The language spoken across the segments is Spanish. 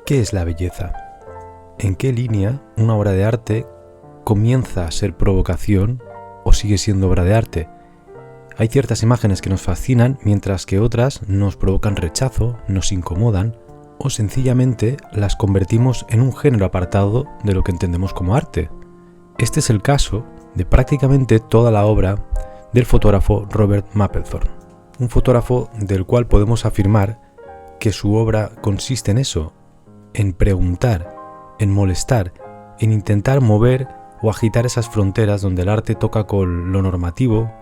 ¿Qué es la belleza? ¿En qué línea una obra de arte comienza a ser provocación o sigue siendo obra de arte? Hay ciertas imágenes que nos fascinan, mientras que otras nos provocan rechazo, nos incomodan o sencillamente las convertimos en un género apartado de lo que entendemos como arte. Este es el caso de prácticamente toda la obra del fotógrafo Robert Mapplethorpe, un fotógrafo del cual podemos afirmar que su obra consiste en eso, en preguntar, en molestar, en intentar mover o agitar esas fronteras donde el arte toca con lo normativo,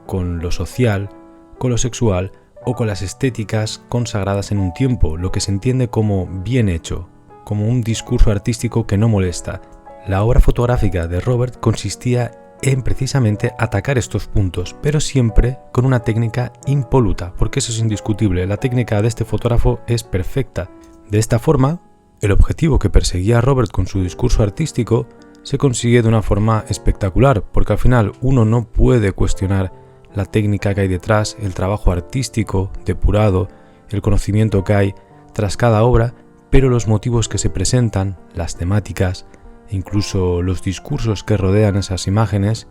con lo social, con lo sexual o con las estéticas consagradas en un tiempo, lo que se entiende como bien hecho, como un discurso artístico que no molesta. La obra fotográfica de Robert consistía en precisamente atacar estos puntos, pero siempre con una técnica impoluta, porque eso es indiscutible, la técnica de este fotógrafo es perfecta. De esta forma, el objetivo que perseguía Robert con su discurso artístico se consigue de una forma espectacular, porque al final uno no puede cuestionar la técnica que hay detrás, el trabajo artístico depurado, el conocimiento que hay tras cada obra, pero los motivos que se presentan, las temáticas e incluso los discursos que rodean esas imágenes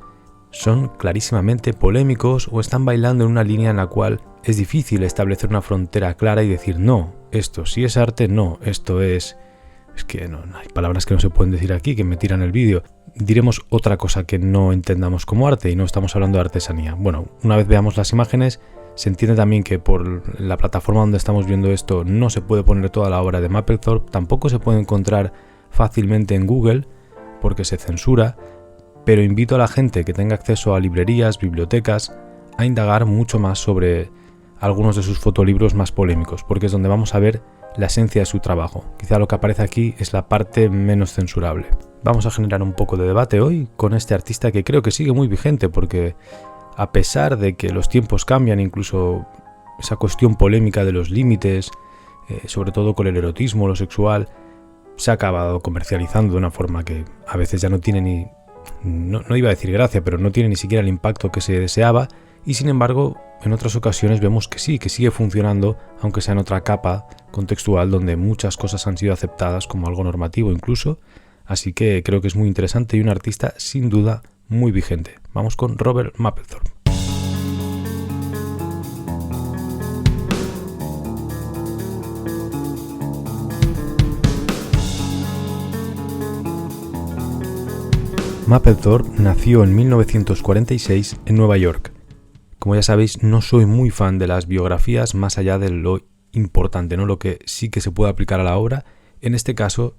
son clarísimamente polémicos o están bailando en una línea en la cual es difícil establecer una frontera clara y decir no, esto sí es arte, no, esto es que no hay palabras que no se pueden decir aquí, que me tiran el vídeo. Diremos otra cosa que no entendamos como arte y no estamos hablando de artesanía. Bueno, una vez veamos las imágenes, se entiende también que por la plataforma donde estamos viendo esto no se puede poner toda la obra de Mapplethorpe, tampoco se puede encontrar fácilmente en Google porque se censura, pero invito a la gente que tenga acceso a librerías, bibliotecas, a indagar mucho más sobre algunos de sus fotolibros más polémicos, porque es donde vamos a ver la esencia de su trabajo. Quizá lo que aparece aquí es la parte menos censurable. Vamos a generar un poco de debate hoy con este artista que creo que sigue muy vigente, porque a pesar de que los tiempos cambian, incluso esa cuestión polémica de los límites, sobre todo con el erotismo, lo sexual, se ha acabado comercializando de una forma que a veces ya no tiene no iba a decir gracia, pero no tiene ni siquiera el impacto que se deseaba, y sin embargo en otras ocasiones vemos que sí, que sigue funcionando, aunque sea en otra capa contextual donde muchas cosas han sido aceptadas como algo normativo incluso, así que creo que es muy interesante y un artista sin duda muy vigente. Vamos con Robert Mapplethorpe. Mapplethorpe nació en 1946 en Nueva York. Como ya sabéis, no soy muy fan de las biografías más allá de lo importante, ¿no? Lo que sí que se puede aplicar a la obra, en este caso,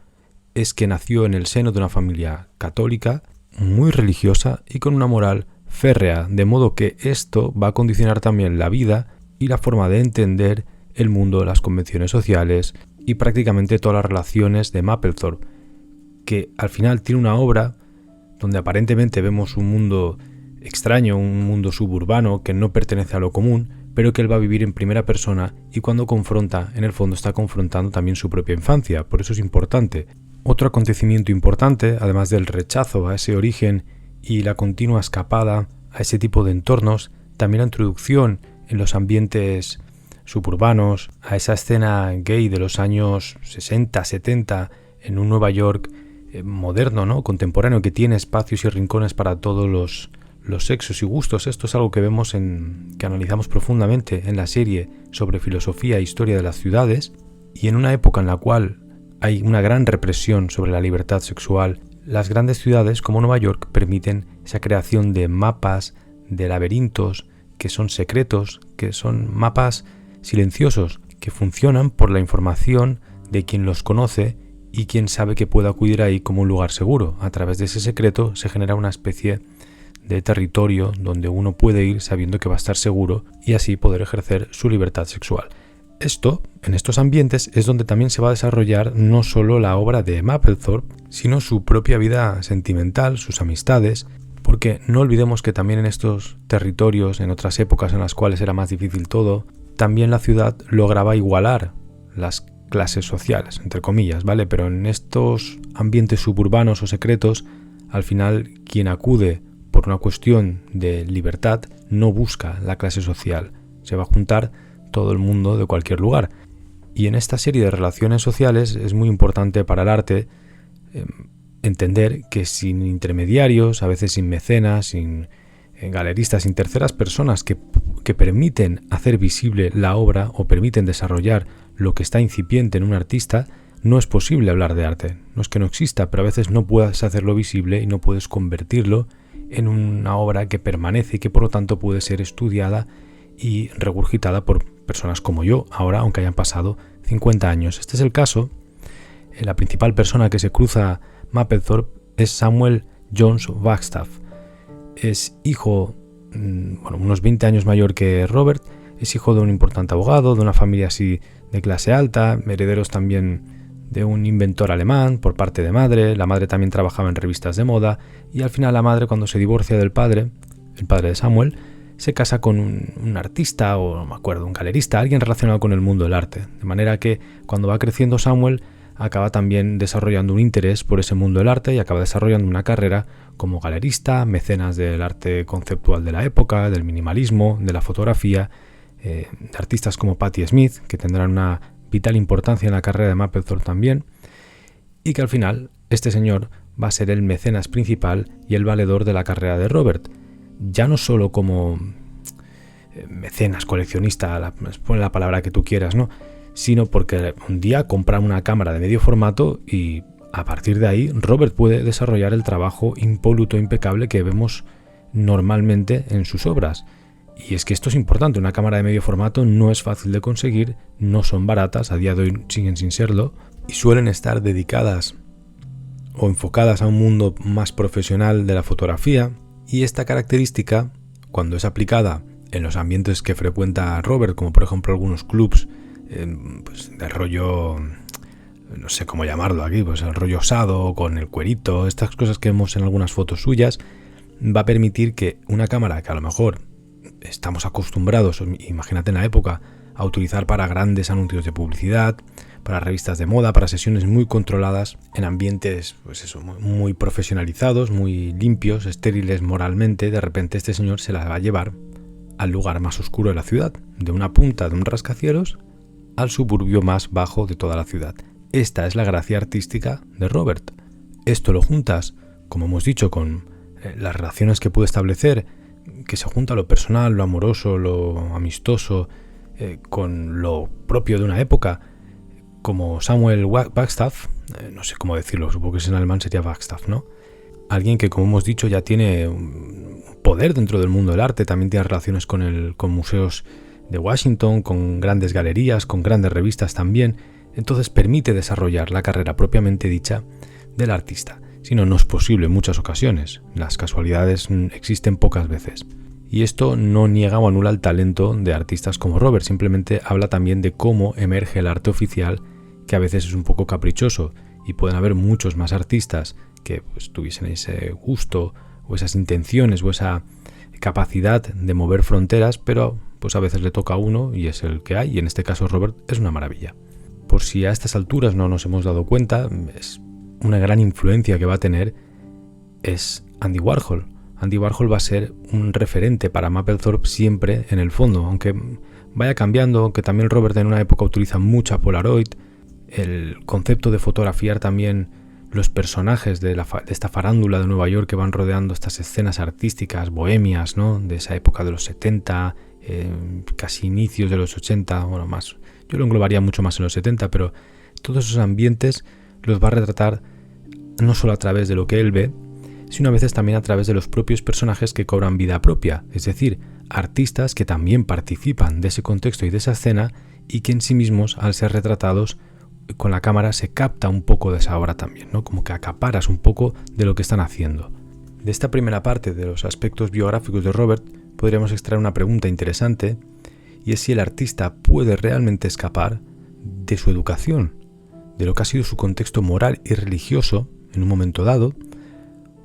es que nació en el seno de una familia católica, muy religiosa y con una moral férrea, de modo que esto va a condicionar también la vida y la forma de entender el mundo, las convenciones sociales y prácticamente todas las relaciones de Mapplethorpe, que al final tiene una obra donde aparentemente vemos un mundo extraño, un mundo suburbano que no pertenece a lo común, pero que él va a vivir en primera persona y cuando confronta, en el fondo está confrontando también su propia infancia, por eso es importante. Otro acontecimiento importante, además del rechazo a ese origen y la continua escapada a ese tipo de entornos, también la introducción en los ambientes suburbanos, a esa escena gay de los años 60, 70, en un Nueva York moderno, ¿no? Contemporáneo, que tiene espacios y rincones para todos los sexos y gustos. Esto es algo que vemos que analizamos profundamente en la serie sobre filosofía e historia de las ciudades, y en una época en la cual hay una gran represión sobre la libertad sexual, las grandes ciudades como Nueva York permiten esa creación de mapas, de laberintos, que son secretos, que son mapas silenciosos, que funcionan por la información de quien los conoce y quien sabe que puede acudir ahí como un lugar seguro. A través de ese secreto se genera una especie de territorio donde uno puede ir sabiendo que va a estar seguro y así poder ejercer su libertad sexual. Esto, en estos ambientes, es donde también se va a desarrollar no solo la obra de Mapplethorpe, sino su propia vida sentimental, sus amistades, porque no olvidemos que también en estos territorios, en otras épocas en las cuales era más difícil todo, también la ciudad lograba igualar las clases sociales, entre comillas, ¿vale? Pero en estos ambientes suburbanos o secretos, al final quien acude por una cuestión de libertad no busca la clase social, se va a juntar todo el mundo de cualquier lugar. Y en esta serie de relaciones sociales es muy importante para el arte entender que sin intermediarios, a veces sin mecenas, sin galeristas, sin terceras personas que permiten hacer visible la obra o permiten desarrollar lo que está incipiente en un artista, no es posible hablar de arte. No es que no exista, pero a veces no puedes hacerlo visible y no puedes convertirlo en una obra que permanece y que por lo tanto puede ser estudiada y regurgitada por personas como yo, ahora aunque hayan pasado 50 años. Este es el caso. La principal persona que se cruza Mapplethorpe es Samuel Jones Wagstaff. Es hijo, unos 20 años mayor que Robert, es hijo de un importante abogado, de una familia así de clase alta, herederos también de un inventor alemán por parte de madre. La madre también trabajaba en revistas de moda y al final la madre, cuando se divorcia del padre, el padre de Samuel, se casa con un artista o no me acuerdo, un galerista, alguien relacionado con el mundo del arte. De manera que cuando va creciendo Samuel acaba también desarrollando un interés por ese mundo del arte y acaba desarrollando una carrera como galerista, mecenas del arte conceptual de la época, del minimalismo, de la fotografía, de artistas como Patti Smith, que tendrán una vital importancia en la carrera de Mapplethorpe también, y que al final este señor va a ser el mecenas principal y el valedor de la carrera de Robert, ya no solo como mecenas, coleccionista, pon la palabra que tú quieras, ¿no?, sino porque un día compra una cámara de medio formato y a partir de ahí Robert puede desarrollar el trabajo impoluto, impecable que vemos normalmente en sus obras. Y es que esto es importante, una cámara de medio formato no es fácil de conseguir, no son baratas, a día de hoy siguen sin serlo, y suelen estar dedicadas o enfocadas a un mundo más profesional de la fotografía, y esta característica, cuando es aplicada en los ambientes que frecuenta Robert, como por ejemplo algunos clubs pues de rollo, no sé cómo llamarlo aquí, pues el rollo osado, con el cuerito, estas cosas que vemos en algunas fotos suyas, va a permitir que una cámara que a lo mejor estamos acostumbrados, imagínate en la época, a utilizar para grandes anuncios de publicidad, para revistas de moda, para sesiones muy controladas, en ambientes pues eso, muy profesionalizados, muy limpios, estériles moralmente, de repente este señor se la va a llevar al lugar más oscuro de la ciudad, de una punta de un rascacielos al suburbio más bajo de toda la ciudad. Esta es la gracia artística de Robert. Esto lo juntas, como hemos dicho, con las relaciones que puede establecer, que se junta lo personal, lo amoroso, lo amistoso, con lo propio de una época, como Samuel Wagstaff, no sé cómo decirlo, supongo que en alemán sería Wagstaff, ¿no? Alguien que, como hemos dicho, ya tiene un poder dentro del mundo del arte, también tiene relaciones con museos de Washington, con grandes galerías, con grandes revistas también, entonces permite desarrollar la carrera propiamente dicha del artista. Si no, no es posible en muchas ocasiones, las casualidades existen pocas veces. Y esto no niega o anula el talento de artistas como Robert, simplemente habla también de cómo emerge el arte oficial, que a veces es un poco caprichoso, y pueden haber muchos más artistas que pues, tuviesen ese gusto o esas intenciones o esa capacidad de mover fronteras, pero pues a veces le toca a uno y es el que hay, y en este caso Robert es una maravilla. Por si a estas alturas no nos hemos dado cuenta, es una gran influencia que va a tener es Andy Warhol. Andy Warhol va a ser un referente para Mapplethorpe siempre en el fondo, aunque vaya cambiando, aunque también Robert en una época utiliza mucha Polaroid, el concepto de fotografiar también los personajes de esta farándula de Nueva York que van rodeando estas escenas artísticas bohemias, ¿no?, de esa época de los 70, casi inicios de los 80, bueno, más, yo lo englobaría mucho más en los 70, pero todos esos ambientes los va a retratar no solo a través de lo que él ve, sino a veces también a través de los propios personajes que cobran vida propia, es decir, artistas que también participan de ese contexto y de esa escena y que en sí mismos, al ser retratados con la cámara, se capta un poco de esa obra también, ¿no? Como que acaparas un poco de lo que están haciendo. De esta primera parte de los aspectos biográficos de Robert podríamos extraer una pregunta interesante, y es si el artista puede realmente escapar de su educación, de lo que ha sido su contexto moral y religioso en un momento dado,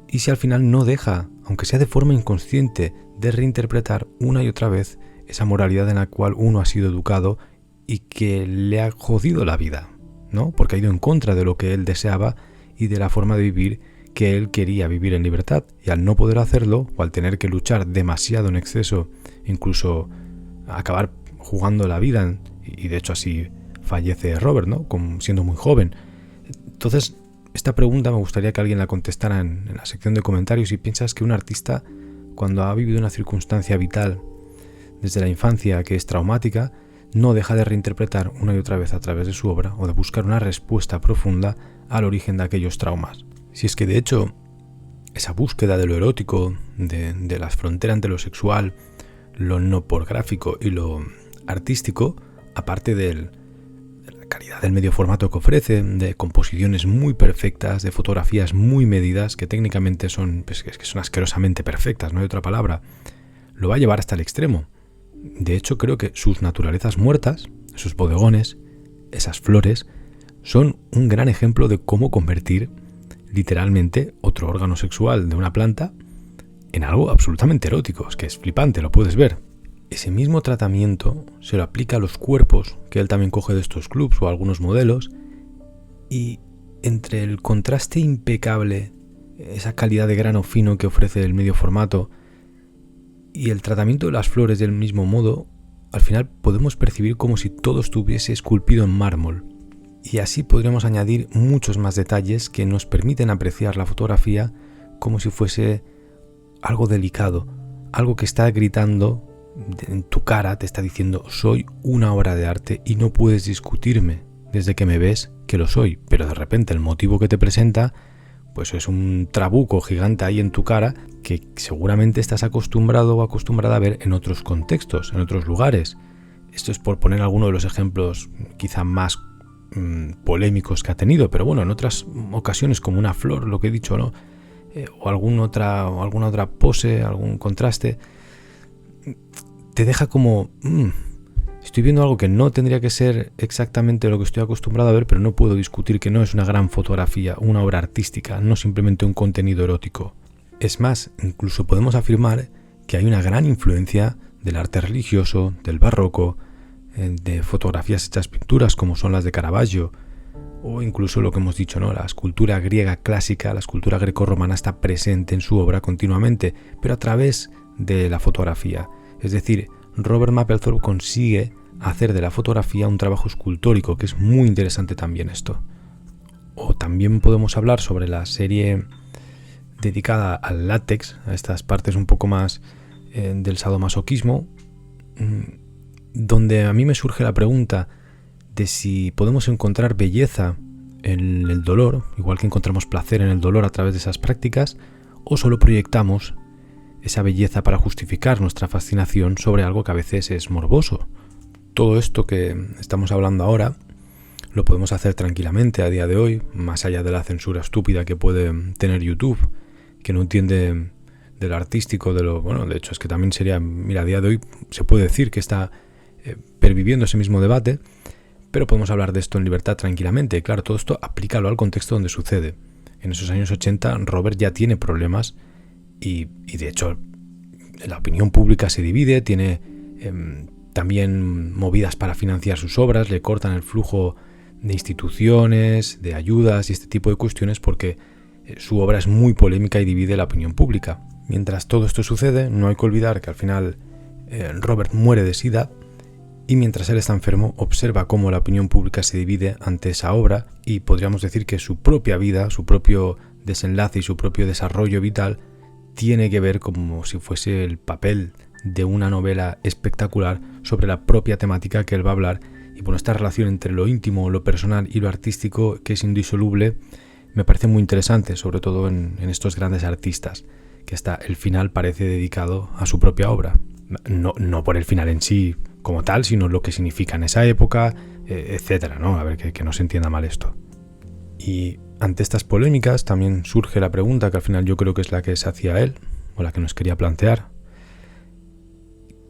y si al final no deja, aunque sea de forma inconsciente, de reinterpretar una y otra vez esa moralidad en la cual uno ha sido educado y que le ha jodido la vida, ¿no? Porque ha ido en contra de lo que él deseaba y de la forma de vivir que él quería vivir en libertad, y al no poder hacerlo o al tener que luchar demasiado en exceso, incluso acabar jugando la vida, y de hecho así fallece Robert, ¿no? Siendo muy joven. Entonces, esta pregunta me gustaría que alguien la contestara en la sección de comentarios. Si piensas que un artista, cuando ha vivido una circunstancia vital desde la infancia que es traumática, no deja de reinterpretar una y otra vez a través de su obra o de buscar una respuesta profunda al origen de aquellos traumas. Si es que de hecho esa búsqueda de lo erótico, de la frontera entre lo sexual, lo no pornográfico y lo artístico, aparte de la calidad del medio formato que ofrece, de composiciones muy perfectas, de fotografías muy medidas, que técnicamente son, pues, que son asquerosamente perfectas, no hay otra palabra, lo va a llevar hasta el extremo. De hecho, creo que sus naturalezas muertas, esos bodegones, esas flores, son un gran ejemplo de cómo convertir literalmente otro órgano sexual de una planta en algo absolutamente erótico. Es que es flipante, lo puedes ver. Ese mismo tratamiento se lo aplica a los cuerpos que él también coge de estos clubs o algunos modelos, y entre el contraste impecable, esa calidad de grano fino que ofrece el medio formato, y el tratamiento de las flores del mismo modo, al final podemos percibir como si todo estuviese esculpido en mármol. Y así podremos añadir muchos más detalles que nos permiten apreciar la fotografía como si fuese algo delicado, algo que está gritando en tu cara, te está diciendo: soy una obra de arte y no puedes discutirme desde que me ves que lo soy. Pero de repente el motivo que te presenta pues es un trabuco gigante ahí en tu cara que seguramente estás acostumbrado o acostumbrada a ver en otros contextos, en otros lugares. Esto es por poner alguno de los ejemplos quizá más polémicos que ha tenido, pero bueno, en otras ocasiones, como una flor, lo que he dicho, ¿no? O alguna otra pose, algún contraste, te deja como estoy viendo algo que no tendría que ser exactamente lo que estoy acostumbrado a ver, pero no puedo discutir que no es una gran fotografía, una obra artística, no simplemente un contenido erótico. Es más, incluso podemos afirmar que hay una gran influencia del arte religioso, del barroco, de fotografías hechas pinturas como son las de Caravaggio, o incluso lo que hemos dicho, ¿no? La escultura griega clásica, la escultura grecorromana está presente en su obra continuamente, pero a través de la fotografía. Es decir, Robert Mapplethorpe consigue hacer de la fotografía un trabajo escultórico, que es muy interesante también esto. O también podemos hablar sobre la serie dedicada al látex, a estas partes un poco más del sadomasoquismo, donde a mí me surge la pregunta de si podemos encontrar belleza en el dolor, igual que encontramos placer en el dolor a través de esas prácticas, o solo proyectamos esa belleza para justificar nuestra fascinación sobre algo que a veces es morboso. Todo esto que estamos hablando ahora lo podemos hacer tranquilamente a día de hoy, más allá de la censura estúpida que puede tener YouTube, que no entiende de lo artístico, de hecho es que también sería, mira, a día de hoy se puede decir que está perviviendo ese mismo debate, pero podemos hablar de esto en libertad tranquilamente. Claro, todo esto aplícalo al contexto donde sucede. En esos años 80 Robert ya tiene problemas y de hecho la opinión pública se divide, tiene también movidas para financiar sus obras, le cortan el flujo de instituciones, de ayudas y este tipo de cuestiones porque su obra es muy polémica y divide la opinión pública. Mientras todo esto sucede, no hay que olvidar que al final Robert muere de SIDA, y mientras él está enfermo observa cómo la opinión pública se divide ante esa obra, y podríamos decir que su propia vida, su propio desenlace y su propio desarrollo vital tiene que ver como si fuese el papel de una novela espectacular sobre la propia temática que él va a hablar. Y bueno, esta relación entre lo íntimo, lo personal y lo artístico, que es indisoluble, me parece muy interesante, sobre todo en estos grandes artistas, que hasta el final parece dedicado a su propia obra. No por el final en sí como tal, sino lo que significa en esa época, etcétera, ¿no? A ver, que no se entienda mal esto. Y ante estas polémicas también surge la pregunta que al final yo creo que es la que se hacía él, o la que nos quería plantear.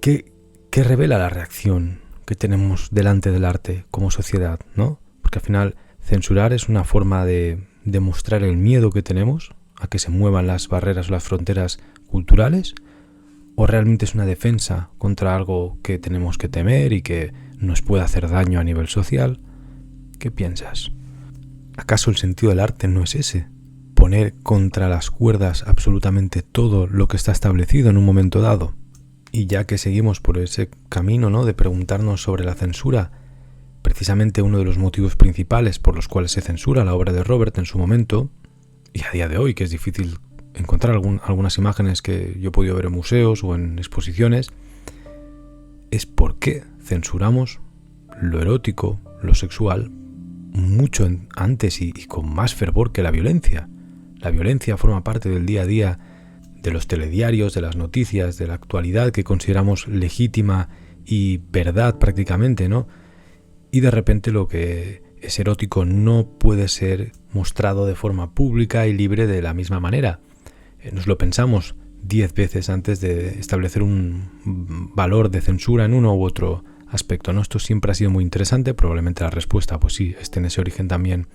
¿Qué revela la reacción que tenemos delante del arte como sociedad, ¿no? Porque al final censurar es una forma de demostrar el miedo que tenemos a que se muevan las barreras o las fronteras culturales, o realmente es una defensa contra algo que tenemos que temer y que nos puede hacer daño a nivel social. ¿Qué piensas? ¿Acaso el sentido del arte no es ese? Poner contra las cuerdas absolutamente todo lo que está establecido en un momento dado. Y ya que seguimos por ese camino, ¿no?, de preguntarnos sobre la censura, precisamente uno de los motivos principales por los cuales se censura la obra de Robert en su momento, y a día de hoy, que es difícil encontrar algunas imágenes que yo he podido ver en museos o en exposiciones, es porque censuramos lo erótico, lo sexual, mucho antes y con más fervor que la violencia. La violencia forma parte del día a día de los telediarios, de las noticias, de la actualidad que consideramos legítima y verdad prácticamente, ¿no? Y de repente lo que es erótico no puede ser mostrado de forma pública y libre de la misma manera. Nos lo pensamos 10 veces antes de establecer un valor de censura en uno u otro aspecto, ¿no? Esto siempre ha sido muy interesante. Probablemente la respuesta, pues sí, tiene ese origen también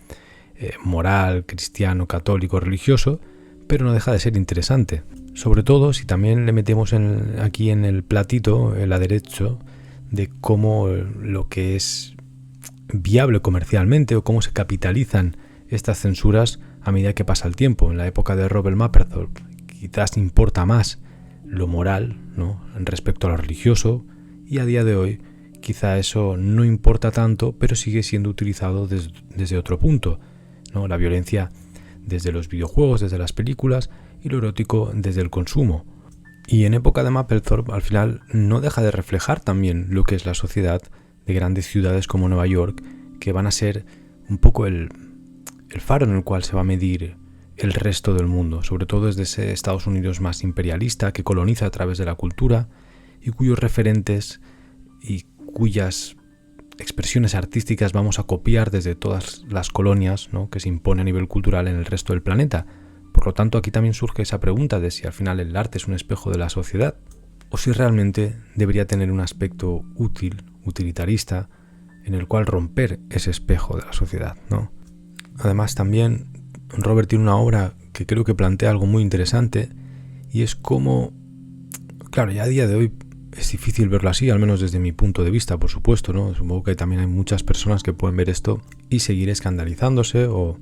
moral, cristiano, católico, religioso, pero no deja de ser interesante. Sobre todo si también le metemos aquí en el platito el aderezo de cómo lo que es viable comercialmente o cómo se capitalizan estas censuras a medida que pasa el tiempo. En la época de Robert Mapplethorpe quizás importa más lo moral, ¿no?, respecto a lo religioso, y a día de hoy quizá eso no importa tanto, pero sigue siendo utilizado desde otro punto, ¿no? La violencia desde los videojuegos, desde las películas, y lo erótico desde el consumo. Y en época de Mapplethorpe al final no deja de reflejar también lo que es la sociedad de grandes ciudades como Nueva York, que van a ser un poco el faro en el cual se va a medir el resto del mundo, sobre todo desde ese Estados Unidos más imperialista que coloniza a través de la cultura y cuyos referentes y cuyas expresiones artísticas vamos a copiar desde todas las colonias, ¿no?, que se impone a nivel cultural en el resto del planeta. Por lo tanto, aquí también surge esa pregunta de si al final el arte es un espejo de la sociedad o si realmente debería tener un aspecto útil, utilitarista, en el cual romper ese espejo de la sociedad, ¿no? Además, también Robert tiene una obra que creo que plantea algo muy interesante, y es cómo, claro, ya a día de hoy es difícil verlo así, al menos desde mi punto de vista, por supuesto, ¿no? Supongo que también hay muchas personas que pueden ver esto y seguir escandalizándose o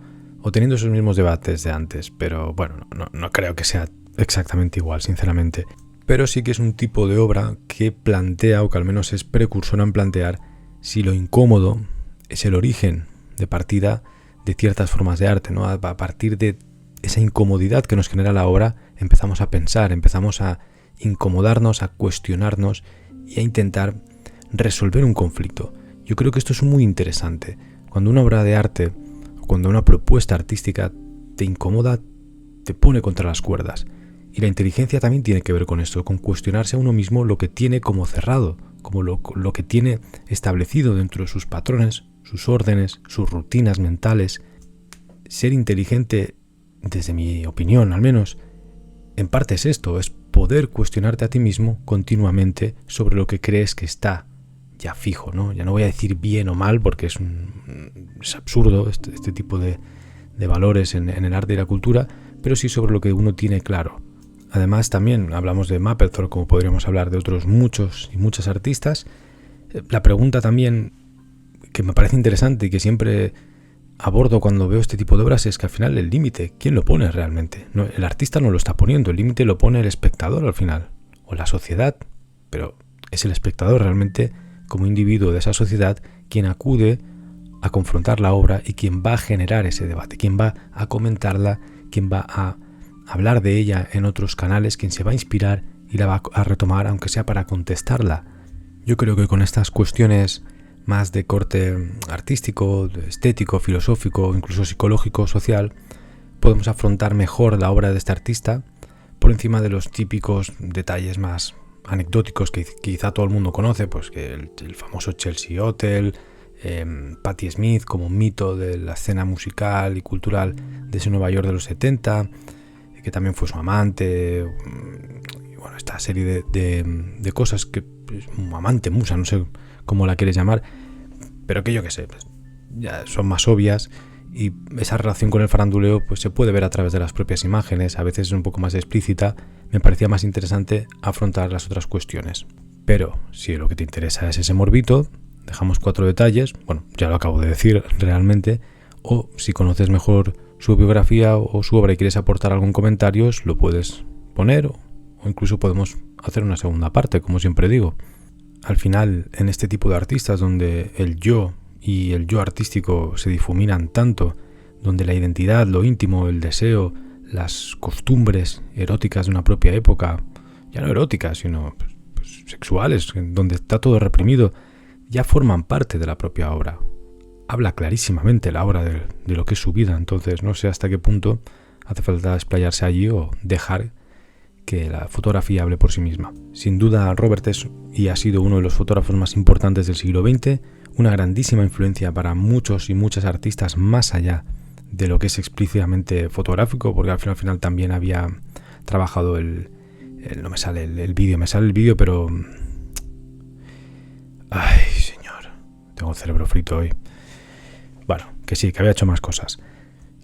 teniendo esos mismos debates de antes, pero bueno, no creo que sea exactamente igual, sinceramente. Pero sí que es un tipo de obra que plantea, o que al menos es precursora en plantear, si lo incómodo es el origen de partida de ciertas formas de arte, ¿no? A partir de esa incomodidad que nos genera la obra, empezamos a pensar, empezamos a incomodarnos, a cuestionarnos y a intentar resolver un conflicto. Yo creo que esto es muy interesante. Cuando una obra de arte o cuando una propuesta artística te incomoda, te pone contra las cuerdas. Y la inteligencia también tiene que ver con esto, con cuestionarse a uno mismo lo que tiene como cerrado, como lo que tiene establecido dentro de sus patrones, sus órdenes, sus rutinas mentales. Ser inteligente, desde mi opinión al menos, en parte es esto, es poder cuestionarte a ti mismo continuamente sobre lo que crees que está ya fijo, ¿no? Ya no voy a decir bien o mal porque es absurdo este tipo de valores en el arte y la cultura, pero sí sobre lo que uno tiene claro. Además, también hablamos de Mapplethorpe, como podríamos hablar de otros muchos y muchas artistas. La pregunta también que me parece interesante y que siempre abordo cuando veo este tipo de obras es que al final el límite, ¿quién lo pone realmente? No, el artista no lo está poniendo, el límite lo pone el espectador al final, o la sociedad, pero es el espectador realmente como individuo de esa sociedad quien acude a confrontar la obra y quien va a generar ese debate, quien va a comentarla, quien va a hablar de ella en otros canales, quien se va a inspirar y la va a retomar, aunque sea para contestarla. Yo creo que con estas cuestiones más de corte artístico, estético, filosófico, incluso psicológico, social, podemos afrontar mejor la obra de este artista por encima de los típicos detalles más anecdóticos que quizá todo el mundo conoce, pues que el famoso Chelsea Hotel, Patti Smith como mito de la escena musical y cultural de ese Nueva York de los 70, que también fue su amante, y bueno, esta serie de cosas que amante, musa, no sé cómo la quieres llamar, pero que yo qué sé, pues ya son más obvias, y esa relación con el faranduleo pues se puede ver a través de las propias imágenes, a veces es un poco más explícita. Me parecía más interesante afrontar las otras cuestiones. Pero si lo que te interesa es ese morbito, dejamos 4 detalles, bueno, ya lo acabo de decir realmente, o si conoces mejor su biografía o su obra y quieres aportar algún comentario, lo puedes poner, o incluso podemos hacer una segunda parte, como siempre digo. Al final, en este tipo de artistas donde el yo y el yo artístico se difuminan tanto, donde la identidad, lo íntimo, el deseo, las costumbres eróticas de una propia época, ya no eróticas, sino pues, sexuales, donde está todo reprimido, ya forman parte de la propia obra. Habla clarísimamente la obra de lo que es su vida, entonces no sé hasta qué punto hace falta explayarse allí o dejar que la fotografía hable por sí misma. Sin duda, Robert es y ha sido uno de los fotógrafos más importantes del siglo XX, una grandísima influencia para muchos y muchas artistas más allá de lo que es explícitamente fotográfico, porque al final también había trabajado no me sale el vídeo, me sale el vídeo, pero... Ay, señor, tengo el cerebro frito hoy. Bueno, que sí, que había hecho más cosas.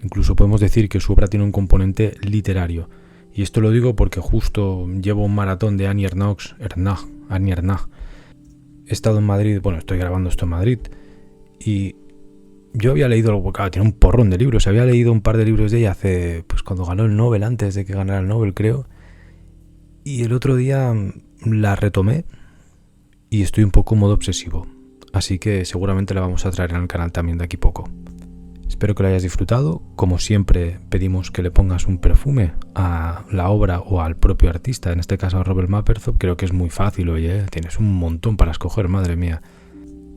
Incluso podemos decir que su obra tiene un componente literario. Y esto lo digo porque justo llevo un maratón de Annie Ernaux. He estado en Madrid, bueno, estoy grabando esto en Madrid, y yo había leído, claro, tiene un porrón de libros, había leído un par de libros de ella hace, pues cuando ganó el Nobel, antes de que ganara el Nobel, creo, y el otro día la retomé y estoy un poco en modo obsesivo, así que seguramente la vamos a traer al canal también de aquí poco. Espero que lo hayas disfrutado. Como siempre, pedimos que le pongas un perfume a la obra o al propio artista, en este caso a Robert Mapplethorpe. Creo que es muy fácil, oye, tienes un montón para escoger, madre mía.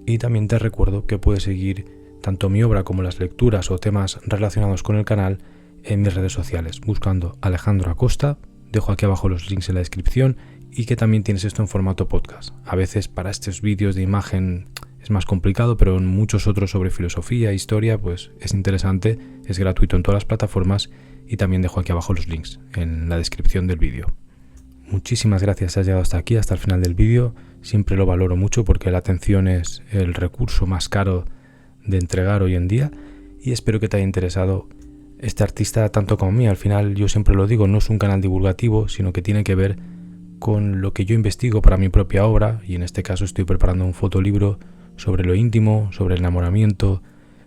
Y también te recuerdo que puedes seguir tanto mi obra como las lecturas o temas relacionados con el canal en mis redes sociales, buscando Alejandro Acosta. Dejo aquí abajo los links en la descripción y que también tienes esto en formato podcast. A veces para estos vídeos de imagen es más complicado, pero en muchos otros sobre filosofía e historia pues es interesante, es gratuito en todas las plataformas y también dejo aquí abajo los links en la descripción del vídeo. Muchísimas gracias si has llegado hasta aquí, hasta el final del vídeo. Siempre lo valoro mucho porque la atención es el recurso más caro de entregar hoy en día y espero que te haya interesado este artista tanto como a mí. Al final, yo siempre lo digo, no es un canal divulgativo, sino que tiene que ver con lo que yo investigo para mi propia obra, y en este caso estoy preparando un fotolibro sobre lo íntimo, sobre el enamoramiento,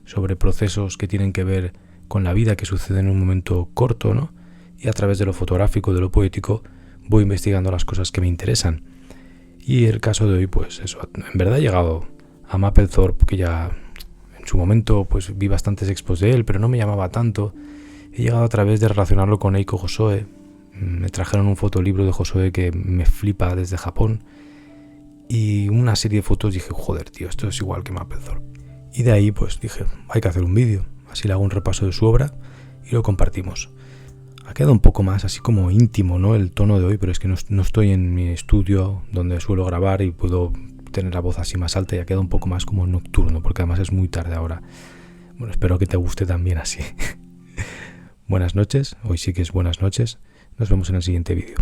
sobre procesos que tienen que ver con la vida que sucede en un momento corto, ¿no? Y a través de lo fotográfico, de lo poético, voy investigando las cosas que me interesan. Y el caso de hoy, pues eso, en verdad he llegado a Mapplethorpe, que ya en su momento pues vi bastantes expos de él, pero no me llamaba tanto. He llegado a través de relacionarlo con Eiko Hosoe. Me trajeron un fotolibro de Hosoe que me flipa desde Japón. Y una serie de fotos dije, joder, tío, esto es igual que Mapplethorpe. Y de ahí pues dije, hay que hacer un vídeo. Así le hago un repaso de su obra y lo compartimos. Ha quedado un poco más así como íntimo, ¿no? El tono de hoy, pero es que no estoy en mi estudio donde suelo grabar y puedo tener la voz así más alta, y ha quedado un poco más como nocturno, porque además es muy tarde ahora. Bueno, espero que te guste también así. Buenas noches, hoy sí que es buenas noches. Nos vemos en el siguiente vídeo.